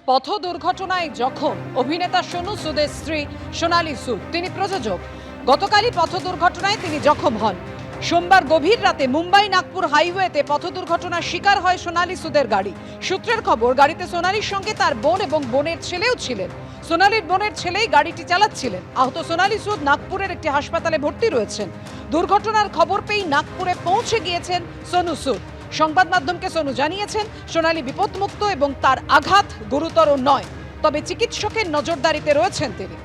পথ দুর্ঘটনায় জখম অভিনেতা সোনু সুদের স্ত্রী সোনালী সুদ। তিনি প্রযোজক। গতকালই পথ দুর্ঘটনায় তিনি জখম হন। সোমবার গভীর রাতে মুম্বাই নাগপুর হাইওয়েতে পথ দুর্ঘটনার শিকার হয় সোনালী সুদের গাড়ি। সূত্রের খবর, গাড়িতে সোনালীর সঙ্গে তার বোন এবং বোনের ছেলেও ছিলেন। সোনালীর বোনের ছেলেই গাড়িটি চালাচ্ছিলেন। আহত সোনালী সুদ নাগপুরের একটি হাসপাতালে ভর্তি রয়েছেন। দুর্ঘটনার খবর পেয়ে নাগপুরে পৌঁছে গিয়েছেন সোনু সুদ। সংবাদ মাধ্যমকে সোনু জানিয়েছেন, সোনালী বিপদমুক্ত এবং তার আঘাত গুরুতর নয়, তবে চিকিৎসকের নজরদারিতে রয়েছেন তিনি।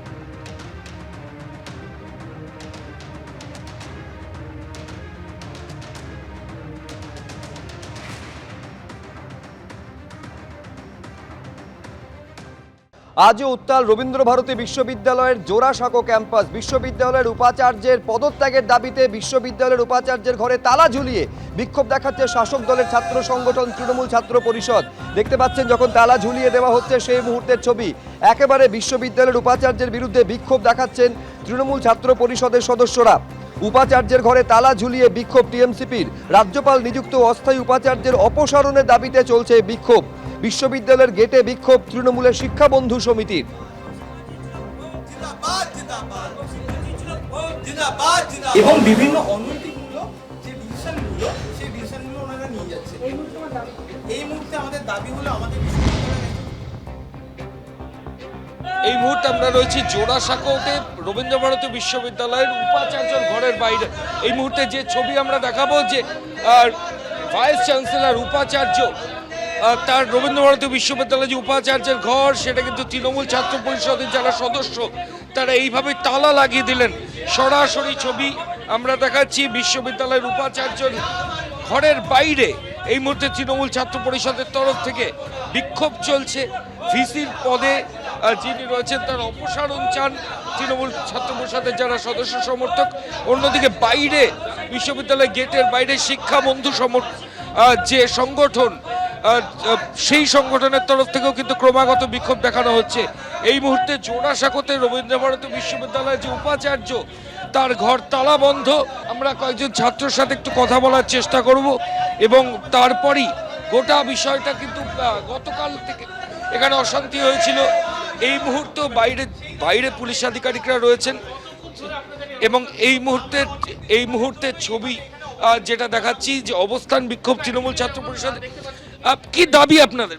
আজও উত্তাল রবীন্দ্রভারতী বিশ্ববিদ্যালয়ের জোড়াসাঁকো ক্যাম্পাস। বিশ্ববিদ্যালয়ের উপাচার্যের পদত্যাগের দাবিতে বিশ্ববিদ্যালয়ের উপাচার্যের ঘরে তালা ঝুলিয়ে বিক্ষোভ দেখাচ্ছে শাসক দলের ছাত্র সংগঠন তৃণমূল ছাত্র পরিষদ। দেখতে পাচ্ছেন যখন তালা ঝুলিয়ে দেওয়া হচ্ছে সেই মুহূর্তের ছবি। একেবারে বিশ্ববিদ্যালয়ের উপাচার্যের বিরুদ্ধে বিক্ষোভ দেখাচ্ছেন তৃণমূল ছাত্র পরিষদের সদস্যরা। উপাচার্যের ঘরে তালা ঝুলিয়ে বিক্ষোভ টিএমসিপির। রাজ্যপাল নিযুক্ত অস্থায়ী উপাচার্যের অপসারণের দাবিতে চলছে বিক্ষোভ। বিশ্ববিদ্যালয়ের গেটে বিক্ষোভ তৃণমূলের শিক্ষা বন্ধু সমিতির। এবং বিভিন্ন অনৈতিকমূলক যে ডিসিশনগুলো সেই ডিসিশনগুলো ওনারা নিয়ে যাচ্ছে। এই মুহূর্তে আমাদের দাবি হলো আমাদের এই মুহূর্তে আমরা রয়েছি জোড়াসাঁকোতে রবীন্দ্রভারতী বিশ্ববিদ্যালয়ের উপাচার্যর ঘরের বাইরে। এই মুহূর্তে যে ছবি আমরা দেখাবো, যে ভাইস চ্যান্সেলর উপাচার্য তার রবীন্দ্রভারতী বিশ্ববিদ্যালয়ের যে উপাচার্যের ঘর, সেটা কিন্তু তৃণমূল ছাত্র পরিষদের যারা সদস্য তারা এইভাবে তালা লাগিয়ে দিলেন। সরাসরি ছবি আমরা দেখাচ্ছি বিশ্ববিদ্যালয়ের উপাচার্যর ঘরের বাইরে। এই মুহূর্তে তৃণমূল ছাত্র পরিষদের তরফ থেকে বিক্ষোভ চলছে। ভিসির পদে যিনি রয়েছেন তার অপসারণ চান তৃণমূল ছাত্র পরিষদের যারা সদস্য সমর্থক। অন্যদিকে বাইরে বিশ্ববিদ্যালয় গেটের বাইরে শিক্ষা বন্ধু যে সংগঠন, সেই সংগঠনের তরফ থেকেও কিন্তু ক্রমাগত বিক্ষোভ দেখানো হচ্ছে। এই মুহূর্তে জোড়াসাঁকোতে রবীন্দ্রভারতী বিশ্ববিদ্যালয়ের যে উপাচার্য তার ঘর তালা বন্ধ। আমরা কয়েকজন ছাত্রের সাথে একটু কথা বলার চেষ্টা করব এবং তারপরই গোটা বিষয়টা কিন্তু গতকাল থেকে এখানে অশান্তি হয়েছিল। এই মুহূর্তে বাইরে পুলিশ আধিকারিকরা রয়েছেন এবং এই মুহূর্তের ছবি যেটা দেখাচ্ছি, যে অবস্থান বিক্ষোভ তৃণমূল ছাত্র পরিষদের। কি দাবি আপনাদের?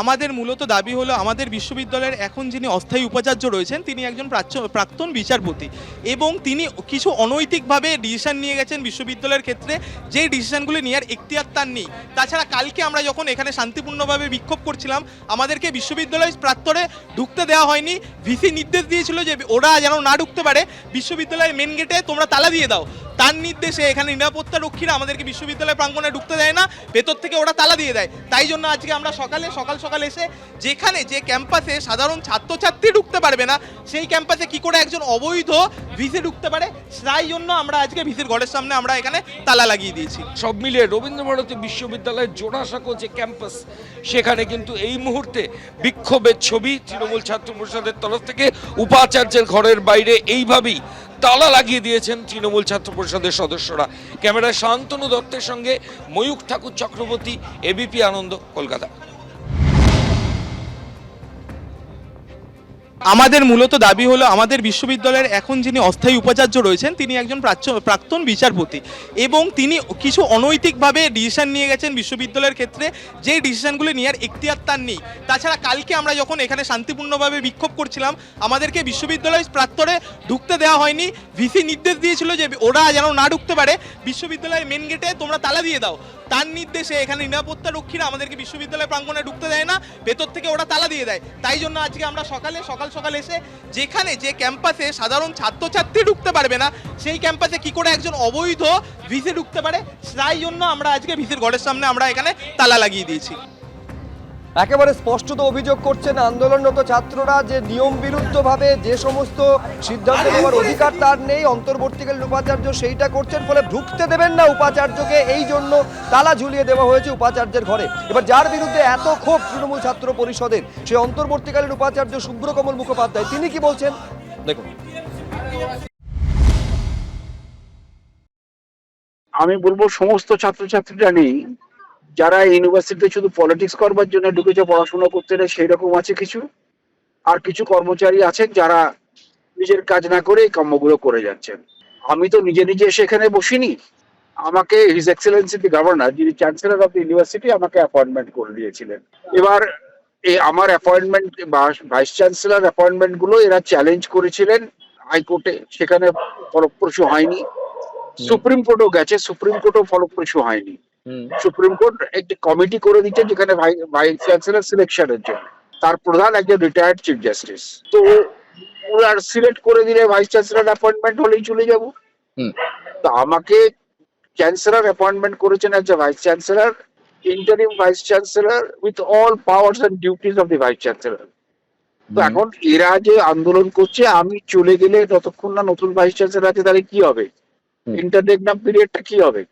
আমাদের মূলত দাবি হলো আমাদের বিশ্ববিদ্যালয়ের এখন যিনি অস্থায়ী উপাচার্য রয়েছেন তিনি একজন প্রাক্তন বিচারপতি এবং তিনি কিছু অনৈতিকভাবে ডিসিশন নিয়ে গেছেন বিশ্ববিদ্যালয়ের ক্ষেত্রে, যেই ডিসিশনগুলি নেওয়ার এখতিয়ার তার নেই। তাছাড়া কালকে আমরা যখন এখানে শান্তিপূর্ণভাবে বিক্ষোভ করছিলাম, আমাদেরকে বিশ্ববিদ্যালয় প্রাক্তরে ঢুকতে দেওয়া হয়নি। ভিসি নির্দেশ দিয়েছিল যে ওরা যেন না ঢুকতে পারে, বিশ্ববিদ্যালয়ের মেন গেটে তোমরা তালা দিয়ে দাও। তার নির্দেশে এখানে নিরাপত্তা রক্ষীরা আমাদেরকে বিশ্ববিদ্যালয় প্রাঙ্গণে ঢুকতে দেয় না, ভেতর থেকে ওরা তালা দিয়ে দেয়। তাই জন্য আজকে আমরা সকাল সকাল এসে যে ক্যাম্পাসে সাধারণ ছাত্রছাত্রী ঢুকতে পারবে না, সেই ক্যাম্পাসে কি করে একজন অবৈধ ভিসি ঢুকতে পারে, তাই জন্য আমরা আজকে ভিসির ঘরের সামনে আমরা এখানে তালা লাগিয়ে দিয়েছি। সব মিলিয়ে রবীন্দ্রভারতী বিশ্ববিদ্যালয়ের জোড়াসাঁকো যে ক্যাম্পাস, সেখানে কিন্তু এই মুহূর্তে বিক্ষোভের ছবি তৃণমূল ছাত্র পরিষদের তরফ থেকে উপাচার্যের ঘরের বাইরে এইভাবেই তালা লাগিয়ে দিয়েছেন তৃণমূল ছাত্র পরিষদের সদস্যরা। ক্যামেরায় শান্তনু দত্তের সঙ্গে ময়ূখ ঠাকুর চক্রবর্তী, এবিপি আনন্দ, কলকাতা। আমাদের মূলত দাবি হলো আমাদের বিশ্ববিদ্যালয়ের এখন যিনি অস্থায়ী উপাচার্য রয়েছেন তিনি একজন প্রাক্তন বিচারপতি এবং তিনি কিছু অনৈতিকভাবে ডিসিশন নিয়ে গেছেন বিশ্ববিদ্যালয়ের ক্ষেত্রে, যেই ডিসিশনগুলি নেওয়ার এখতিয়ার তার নেই। তাছাড়া কালকে আমরা যখন এখানে শান্তিপূর্ণভাবে বিক্ষোভ করছিলাম, আমাদেরকে বিশ্ববিদ্যালয় প্রাক্তরে ঢুকতে দেওয়া হয়নি। ভিসি নির্দেশ দিয়েছিল যে ওরা যেন না ঢুকতে পারে, বিশ্ববিদ্যালয়ের মেন গেটে তোমরা তালা দিয়ে দাও। তার নির্দেশে এখানে নিরাপত্তা রক্ষীরা আমাদেরকে বিশ্ববিদ্যালয় প্রাঙ্গণে ঢুকতে দেয় না, ভেতর থেকে ওরা তালা দিয়ে দেয়। তাই জন্য আজকে আমরা সকাল এসে যে ক্যাম্পাসে সাধারণ ছাত্রছাত্রী ঢুকতে পারবে না, সেই ক্যাম্পাসে কি করে একজন অবৈধ ভিসি ঢুকতে পারে, তাই জন্য আমরা আজকে ভিসির ঘরের সামনে আমরা এখানে তালা লাগিয়ে দিয়েছি। একেবারে স্পষ্টত অভিযোগ করছেন আন্দোলনরত ছাত্ররা যে নিয়ম বিরুদ্ধভাবে যে সমস্ত সিদ্ধান্ত নেওয়ার অধিকার তার নেই, অন্তর্বর্তীকালীন উপাচার্য সেইটা করছেন, ফলে ঢুকতে দেবেন না উপাচার্যকে, এই জন্য তালা ঝুলিয়ে দেওয়া হয়েছে উপাচার্যের ঘরে। এবার যার বিরুদ্ধে এত ক্ষোভ তৃণমূল ছাত্র পরিষদের, সেই অন্তর্বর্তীকালীন উপাচার্য শুভ্রকমল মুখোপাধ্যায়, তিনি কি বলছেন দেখুন। আমি বলবো সমস্ত ছাত্রছাত্রীরা নেই, যারা ইউনিভার্সিটিতে শুধু পলিটিক্স করবার জন্য ঢুকেছে, পড়াশোনা করতে না, সেই রকম আছে কিছু। আর কিছু কর্মচারী আছেন যারা নিজের কাজ না করে এই কর্মগুলো করে যাচ্ছেন। আমি তো নিজে নিজে সেখানে বসিনি, আমাকে হিজ এক্সেলেন্সি দি গভর্নর, যিনি চ্যান্সেলর অফ দ্য ইউনিভার্সিটি, আমাকে অ্যাপয়েন্টমেন্ট করে দিয়েছিলেন। এবার এই আমার অ্যাপয়েন্টমেন্ট বা ভাইস চ্যান্সেলর অ্যাপয়েন্টমেন্ট গুলো এরা চ্যালেঞ্জ করেছিলেন হাইকোর্টে, সেখানে ফলপ্রসূ হয়নি। সুপ্রিম কোর্টও গেছে, সুপ্রিম কোর্টও ফলপ্রসূ হয়নি। সুপ্রিম কোর্ট একটি কমিটি করে দিচ্ছে যেখানে ভাইস চ্যান্সেলর সিলেকশনের জন্য, তার প্রধান একজন রিটায়ার্ড চিফ জাস্টিস। তো ওরা সিলেক্ট করে দিলে ভাইস চ্যান্সেলর অ্যাপয়েন্টমেন্ট হলেই চলে যাব। তো আমাকে চ্যান্সেলর অ্যাপয়েন্টমেন্ট করেছেন as a vice chancellor, interim vice chancellor with all powers and duties of the vice chancellor. তো এখন এরা যে আন্দোলন করছে, আমি চলে গেলে ততক্ষণ না নতুন ভাইস চ্যান্সেলর আছে, তাহলে কি হবে? ইন্টাররেগনাম পিরিয়ডটা কি হবে?